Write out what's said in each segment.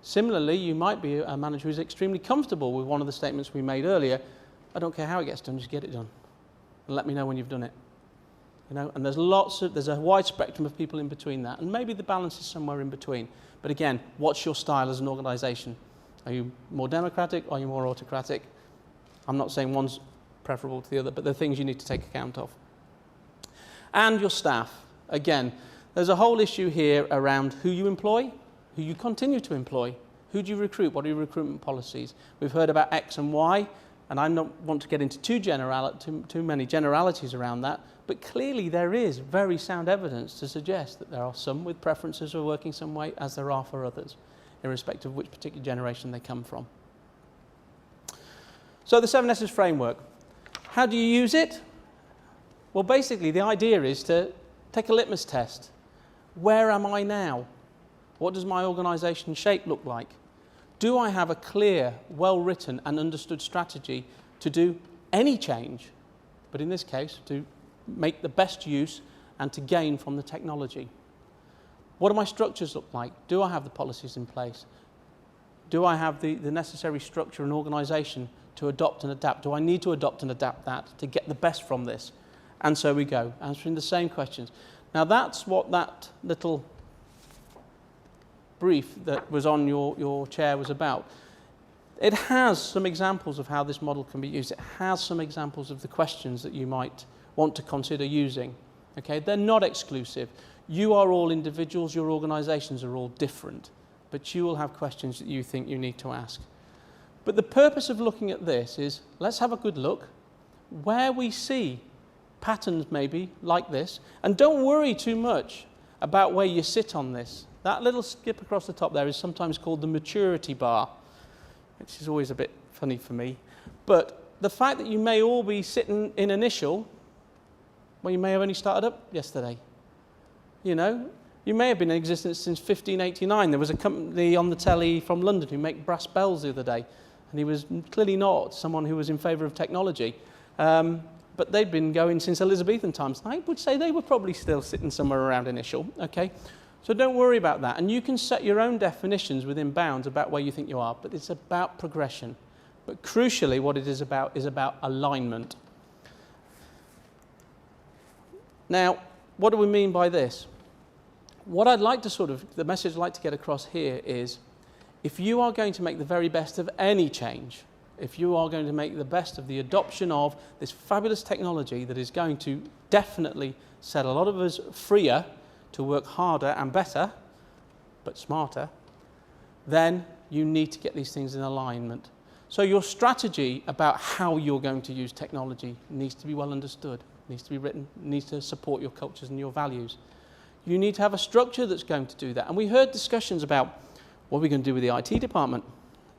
Similarly, you might be a manager who's extremely comfortable with one of the statements we made earlier. I don't care how it gets done, just get it done. And let me know when you've done it. You know, and there's a wide spectrum of people in between that, and maybe the balance is somewhere in between. But again, what's your style as an organisation? Are you more democratic? Are you more autocratic? I'm not saying one's preferable to the other, but there are things you need to take account of. And your staff. Again, there's a whole issue here around who you employ, who you continue to employ, who do you recruit, what are your recruitment policies. We've heard about X and Y, and I don't want to get into too many generalities around that, but clearly there is very sound evidence to suggest that there are some with preferences for working some way, as there are for others, irrespective of which particular generation they come from. So the 7 S's framework. How do you use it? Well, basically the idea is to take a litmus test. Where am I now? What does my organisation shape look like? Do I have a clear, well-written and understood strategy to do any change, but in this case, to make the best use and to gain from the technology? What do my structures look like? Do I have the policies in place? Do I have the necessary structure and organisation to adopt and adapt? Do I need to adopt and adapt that to get the best from this? And so we go, answering the same questions. Now that's what that little brief that was on your chair was about. It has some examples of how this model can be used. It has some examples of the questions that you might want to consider using. Okay, they're not exclusive. You are all individuals, your organisations are all different, but you will have questions that you think you need to ask. But the purpose of looking at this is, let's have a good look where we see patterns maybe like this, and don't worry too much about where you sit on this. That little skip across the top there is sometimes called the maturity bar, which is always a bit funny for me. But the fact that you may all be sitting in initial, well, you may have only started up yesterday. You know, you may have been in existence since 1589. There was a company on the telly from London who make brass bells the other day, and he was clearly not someone who was in favour of technology. But they'd been going since Elizabethan times. I would say they were probably still sitting somewhere around initial, okay? So don't worry about that. And you can set your own definitions within bounds about where you think you are, but it's about progression. But crucially, what it is about alignment. Now, what do we mean by this? What I'd like to the message I'd like to get across here is, if you are going to make the very best of any change, if you are going to make the best of the adoption of this fabulous technology that is going to definitely set a lot of us freer to work harder and better, but smarter, then you need to get these things in alignment. So your strategy about how you're going to use technology needs to be well understood, needs to be written, needs to support your cultures and your values. You need to have a structure that's going to do that. And we heard discussions about what are we going to do with the IT department.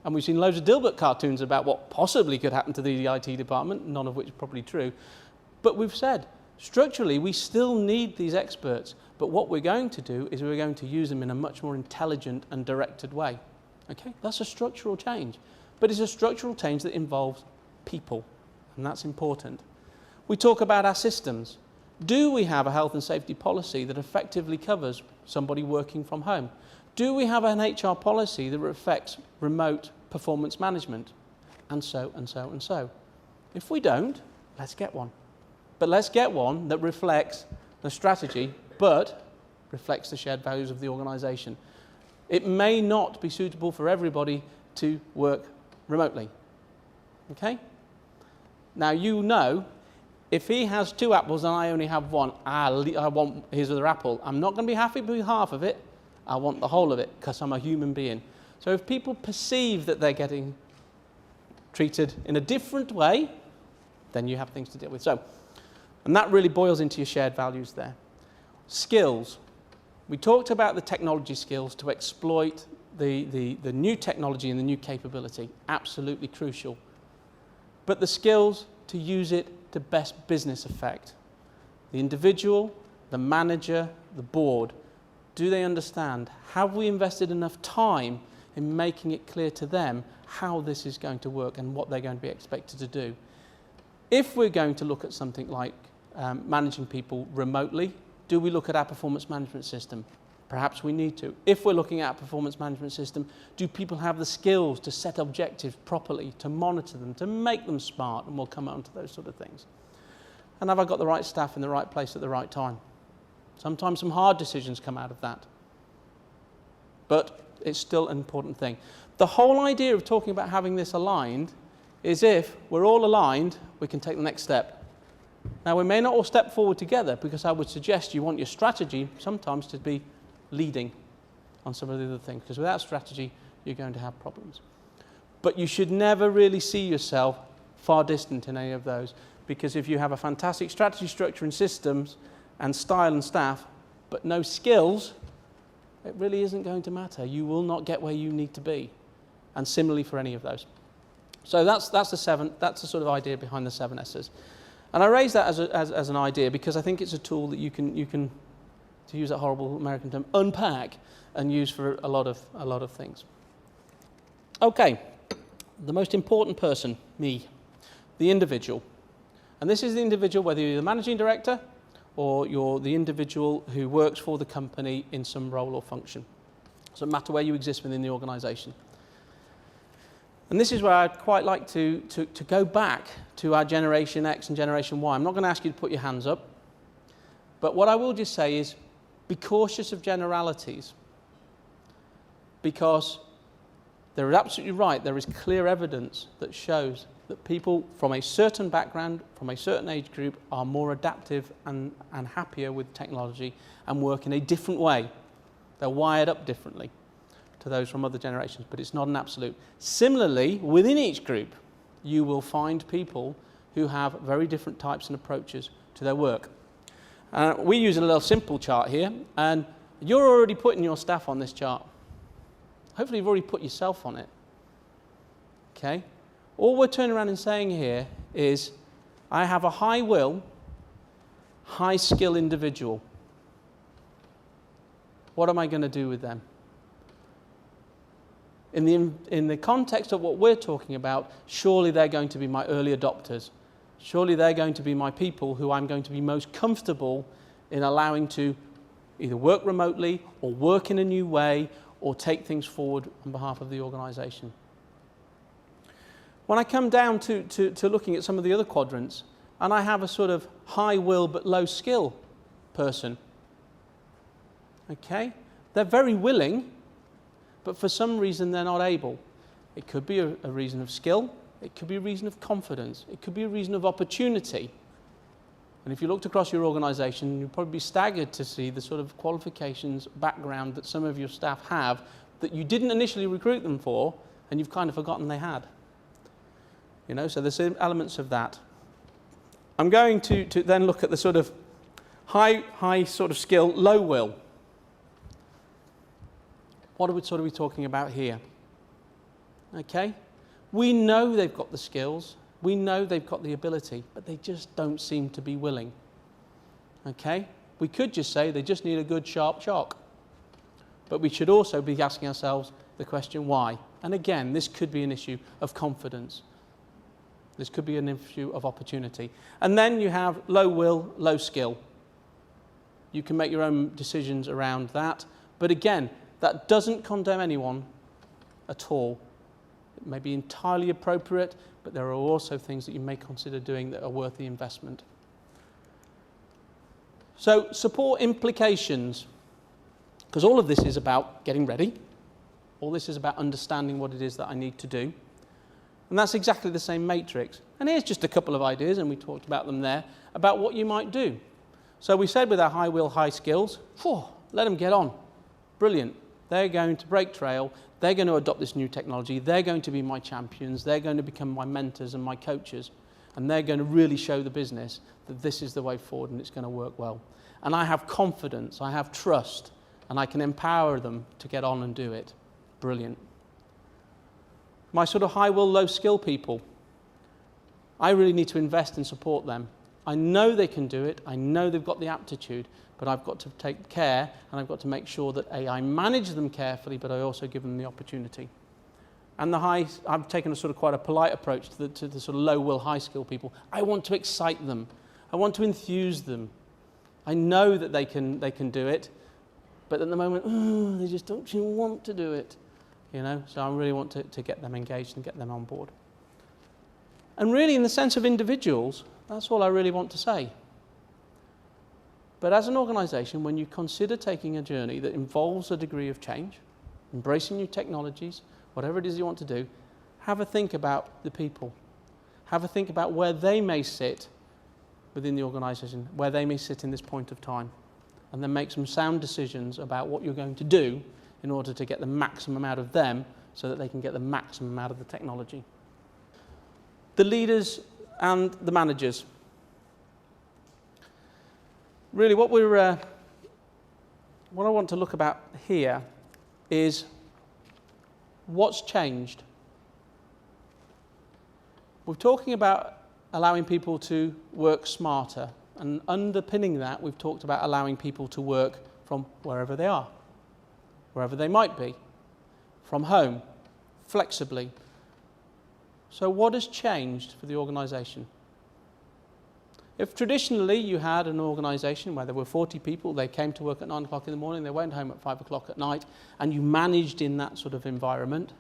And we've seen loads of Dilbert cartoons about what possibly could happen to the IT department, none of which is probably true. But we've said, structurally, we still need these experts. But what we're going to do is we're going to use them in a much more intelligent and directed way. Okay? That's a structural change. But it's a structural change that involves people. And that's important. We talk about our systems. Do we have a health and safety policy that effectively covers somebody working from home? Do we have an HR policy that affects remote performance management? And so, and so, and so. If we don't, let's get one. But let's get one that reflects the strategy, but reflects the shared values of the organisation. It may not be suitable for everybody to work remotely. Okay? Now you know, if he has 2 apples and I only have 1, I want his other apple. I'm not going to be happy with half of it. I want the whole of it because I'm a human being. So if people perceive that they're getting treated in a different way, then you have things to deal with. So, and that really boils into your shared values there. Skills. We talked about the technology skills to exploit the new technology and the new capability. Absolutely crucial. But the skills to use it to best business effect. The individual, the manager, the board. Do they understand? Have we invested enough time in making it clear to them how this is going to work and what they're going to be expected to do? If we're going to look at something like managing people remotely, do we look at our performance management system? Perhaps we need to. If we're looking at a performance management system, do people have the skills to set objectives properly, to monitor them, to make them smart? And we'll come on to those sort of things. And have I got the right staff in the right place at the right time? Sometimes some hard decisions come out of that. But it's still an important thing. The whole idea of talking about having this aligned is if we're all aligned, we can take the next step. Now, we may not all step forward together, because I would suggest you want your strategy sometimes to be leading on some of the other things, because without strategy, you're going to have problems. But you should never really see yourself far distant in any of those, because if you have a fantastic strategy, structure and systems and style and staff, but no skills, it really isn't going to matter. You will not get where you need to be. And similarly for any of those. So that's the sort of idea behind the 7 S's. And I raise that as an idea because I think it's a tool that you can, to use that horrible American term, unpack and use for a lot of things. Okay, the most important person, me, the individual. And this is the individual, whether you're the managing director or you're the individual who works for the company in some role or function. It doesn't matter where you exist within the organisation. And this is where I'd quite like to go back to our Generation X and Generation Y. I'm not going to ask you to put your hands up, but what I will just say is be cautious of generalities, because they're absolutely right. There is clear evidence that shows that people from a certain background, from a certain age group, are more adaptive and happier with technology and work in a different way. They're wired up differently to those from other generations, but it's not an absolute. Similarly, within each group, you will find people who have very different types and approaches to their work. We use a little simple chart here, and you're already putting your staff on this chart. Hopefully you've already put yourself on it. Okay? All we're turning around and saying here is, I have a high will, high skill individual. What am I going to do with them? In the context of what we're talking about, surely they're going to be my early adopters. Surely they're going to be my people who I'm going to be most comfortable in allowing to either work remotely or work in a new way or take things forward on behalf of the organisation. When I come down to looking at some of the other quadrants, and I have a sort of high will but low skill person, okay? They're very willing, but for some reason they're not able. It could be a reason of skill, it could be a reason of confidence, it could be a reason of opportunity. And if you looked across your organisation, you'd probably be staggered to see the sort of qualifications, background that some of your staff have that you didn't initially recruit them for, and you've kind of forgotten they had. You know, so there's elements of that. I'm going to then look at the sort of high sort of skill, low will. What are we talking about here? Okay? We know they've got the skills, we know they've got the ability, but they just don't seem to be willing. Okay? We could just say they just need a good sharp shock. But we should also be asking ourselves the question, why? And again, this could be an issue of confidence. This could be an issue of opportunity. And then you have low will, low skill. You can make your own decisions around that. But again, that doesn't condemn anyone at all. It may be entirely appropriate, but there are also things that you may consider doing that are worth the investment. So, support implications. Because all of this is about getting ready. All this is about understanding what it is that I need to do. And that's exactly the same matrix. And here's just a couple of ideas, and we talked about them there, about what you might do. So we said with our high will, high skills, let them get on. Brilliant. They're going to break trail. They're going to adopt this new technology. They're going to be my champions. They're going to become my mentors and my coaches. And they're going to really show the business that this is the way forward and it's going to work well. And I have confidence, I have trust, and I can empower them to get on and do it. Brilliant. My sort of high will, low skill people, I really need to invest and support them. I know they can do it. I know they've got the aptitude, but I've got to take care and I've got to make sure that I manage them carefully, but I also give them the opportunity. And I've taken a sort of quite a polite approach to the sort of low will, high skill people. I want to excite them. I want to enthuse them. I know that they can do it, but at the moment, they just don't even want to do it. So I really want to get them engaged and get them on board. And really, in the sense of individuals, that's all I really want to say. But as an organisation, when you consider taking a journey that involves a degree of change, embracing new technologies, whatever it is you want to do, have a think about the people. Have a think about where they may sit within the organisation, where they may sit in this point of time, and then make some sound decisions about what you're going to do in order to get the maximum out of them so that they can get the maximum out of the technology. The leaders and the managers. Really what I want to look about here is what's changed. We're talking about allowing people to work smarter, and underpinning that we've talked about allowing people to work from wherever they are, wherever they might be, from home, flexibly. So what has changed for the organisation? If traditionally you had an organisation where there were 40 people, they came to work at 9 o'clock in the morning, they went home at 5 o'clock at night, and you managed in that sort of environment,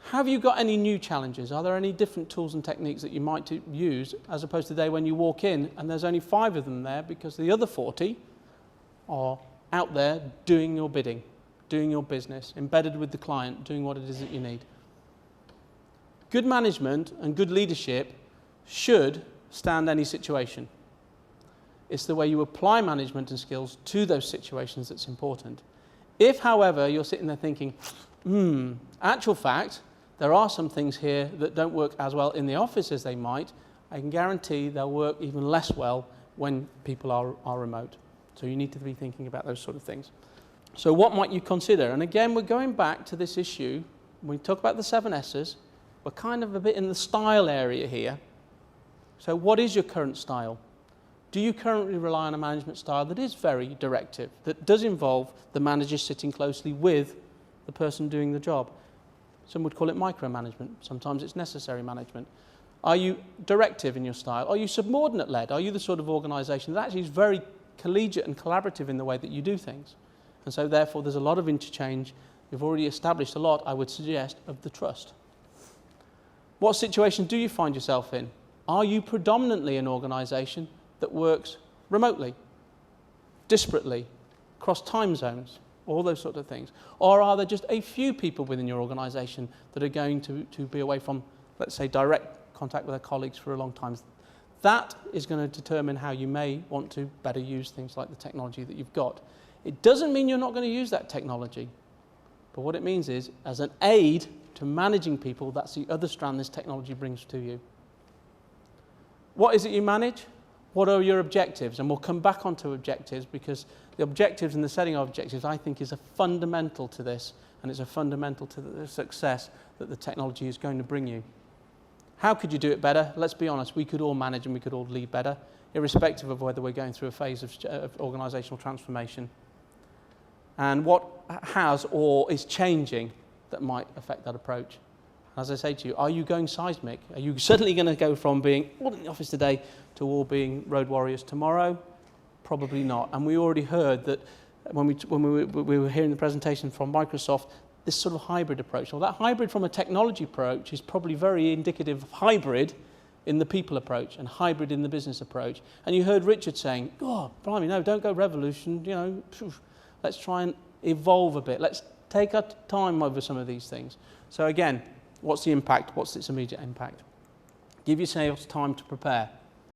have you got any new challenges? Are there any different tools and techniques that you might use as opposed to today when you walk in and there's only 5 of them there because the other 40 are out there doing your bidding, doing your business, embedded with the client, doing what it is that you need? Good management and good leadership should stand any situation. It's the way you apply management and skills to those situations that's important. If, however, you're sitting there thinking, actual fact, there are some things here that don't work as well in the office as they might, I can guarantee they'll work even less well when people are remote. So you need to be thinking about those sort of things. So what might you consider? And again, we're going back to this issue. When we talk about the 7 S's, we're kind of a bit in the style area here. So what is your current style? Do you currently rely on a management style that is very directive, that does involve the manager sitting closely with the person doing the job? Some would call it micromanagement. Sometimes it's necessary management. Are you directive in your style? Are you subordinate-led? Are you the sort of organisation that actually is very collegiate and collaborative in the way that you do things? And so therefore there's a lot of interchange. You've already established a lot, I would suggest, of the trust. What situation do you find yourself in? Are you predominantly an organisation that works remotely, disparately, across time zones, all those sort of things? Or are there just a few people within your organisation that are going to be away from, let's say, direct contact with their colleagues for a long time? That is going to determine how you may want to better use things like the technology that you've got. It doesn't mean you're not going to use that technology, but what it means is, as an aid to managing people, that's the other strand this technology brings to you. What is it you manage? What are your objectives? And we'll come back onto objectives, because the objectives and the setting of objectives, I think, is a fundamental to this, and it's a fundamental to the success that the technology is going to bring you. How could you do it better? Let's be honest, we could all manage and we could all lead better, irrespective of whether we're going through a phase of organisational transformation. And what has or is changing that might affect that approach. As I say to you, are you going seismic? Are you suddenly going to go from being all in the office today to all being road warriors tomorrow? Probably not. And we already heard that when we were hearing the presentation from Microsoft, this sort of hybrid approach. Well, that hybrid from a technology approach is probably very indicative of hybrid in the people approach and hybrid in the business approach. And you heard Richard saying, oh, blimey, no, don't go revolution, let's try and evolve a bit. Let's take our time over some of these things. So again, what's the impact? What's its immediate impact? Give yourselves time to prepare.